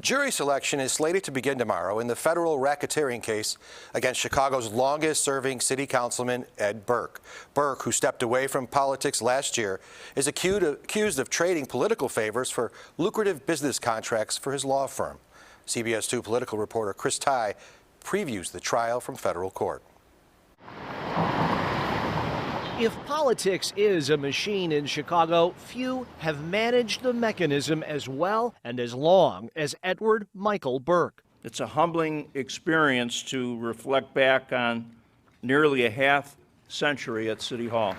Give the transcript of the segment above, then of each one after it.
Jury selection is slated to begin tomorrow in the federal racketeering case against Chicago's longest-serving city councilman, Ed Burke. Burke, who stepped away from politics last year, is accused of trading political favors for lucrative business contracts for his law firm. CBS 2 political reporter Chris Ty previews the trial from federal court. If politics is a machine in Chicago, few have managed the mechanism as well and as long as Edward Michael Burke. It's a humbling experience to reflect back on nearly a half century at City Hall.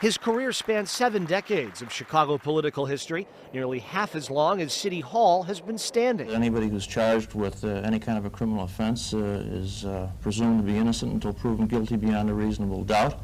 His career spans 7 decades of Chicago political history, nearly half as long as City Hall has been standing. Anybody who's charged with any kind of a criminal offense is presumed to be innocent until proven guilty beyond a reasonable doubt,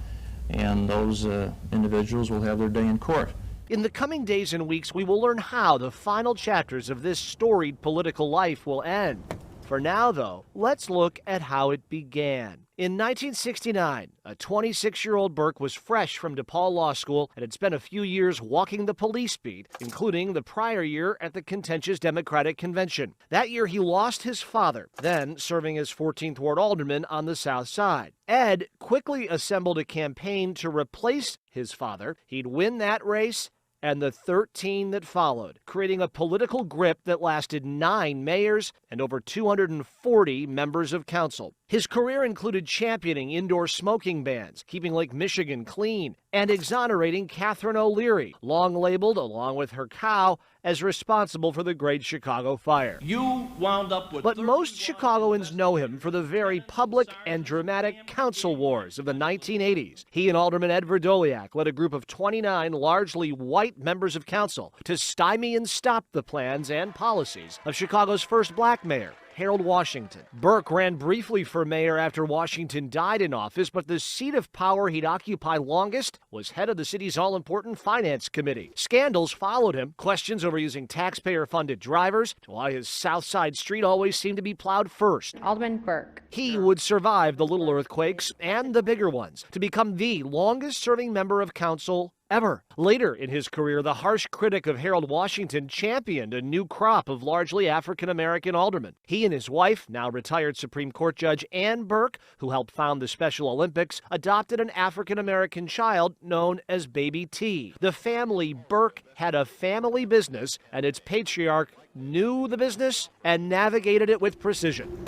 and those individuals will have their day in court. In the coming days and weeks, we will learn how the final chapters of this storied political life will end. For now, though, let's look at how it began. In 1969, a 26-year-old Burke was fresh from DePaul Law School and had spent a few years walking the police beat, including the prior year at the contentious Democratic Convention. That year, he lost his father, then serving as 14th Ward Alderman on the South Side. Ed quickly assembled a campaign to replace his father. He'd win that race and the 13 that followed, creating a political grip that lasted 9 mayors and over 240 members of council. His career included championing indoor smoking bans, keeping Lake Michigan clean, and exonerating Catherine O'Leary, long labeled, along with her cow, as responsible for the Great Chicago Fire. You wound up with. But most Chicagoans know him for the very public and dramatic council wars of the 1980s. He and Alderman Ed Verdoliak led a group of 29 largely white members of council to stymie and stop the plans and policies of Chicago's first black mayor, Harold Washington. Burke ran briefly for mayor after Washington died in office, but the seat of power he'd occupy longest was head of the city's all-important finance committee. Scandals followed him, questions over using taxpayer-funded drivers, to why his South Side street always seemed to be plowed first. Alderman Burke. He would survive the little earthquakes and the bigger ones to become the longest-serving member of council ever. Later in his career, the harsh critic of Harold Washington championed a new crop of largely African-American aldermen. He and his wife, now retired Supreme Court Judge Ann Burke, who helped found the Special Olympics, adopted an African-American child known as Baby T. The family Burke had a family business, and its patriarch knew the business and navigated it with precision.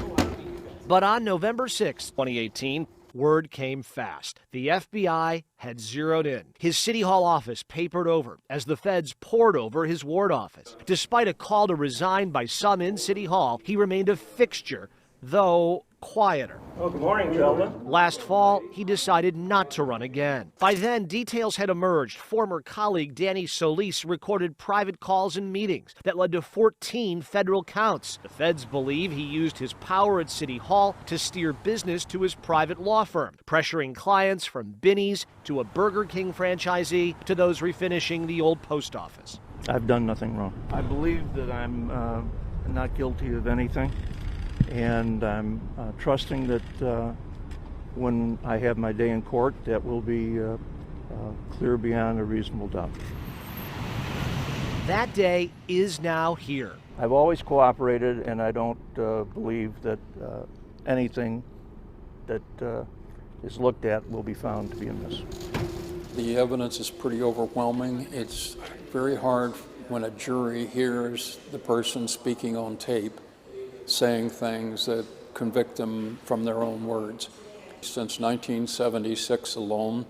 But on November 6, 2018, word came fast. The FBI had zeroed in. His City Hall office papered over as the feds poured over his ward office. Despite a call to resign by some in City Hall, he remained a fixture, though quieter. Oh, good morning, gentlemen. Last fall, he decided not to run again. By then, details had emerged. Former colleague Danny Solis recorded private calls and meetings that led to 14 federal counts. The feds believe he used his power at City Hall to steer business to his private law firm, pressuring clients from Binny's to a Burger King franchisee to those refinishing the old post office. I've done nothing wrong. I believe that I'm not guilty of anything, and I'm trusting that when I have my day in court, that will be clear beyond a reasonable doubt. That day is now here. I've always cooperated, and I don't believe that anything that is looked at will be found to be amiss. The evidence is pretty overwhelming. It's very hard when a jury hears the person speaking on tape saying things that convict them from their own words. Since 1976 alone,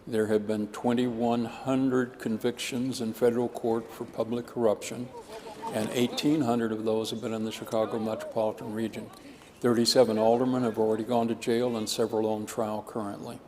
there have been 2,100 convictions in federal court for public corruption, and 1,800 of those have been in the Chicago metropolitan region. 37 aldermen have already gone to jail and several on trial currently.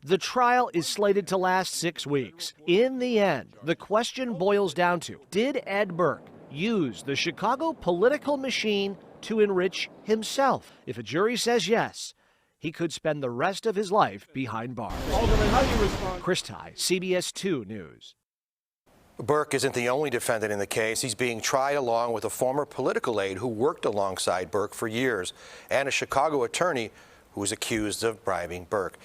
The trial is slated to last 6 weeks. In the end, the question boils down to, did Ed Burke use the Chicago political machine to enrich himself? If a jury says yes, he could spend the rest of his life behind bars. Alderman, how do you respond? Chris Ty, CBS 2 News. Burke isn't the only defendant in the case. He's being tried along with a former political aide who worked alongside Burke for years and a Chicago attorney who was accused of bribing Burke.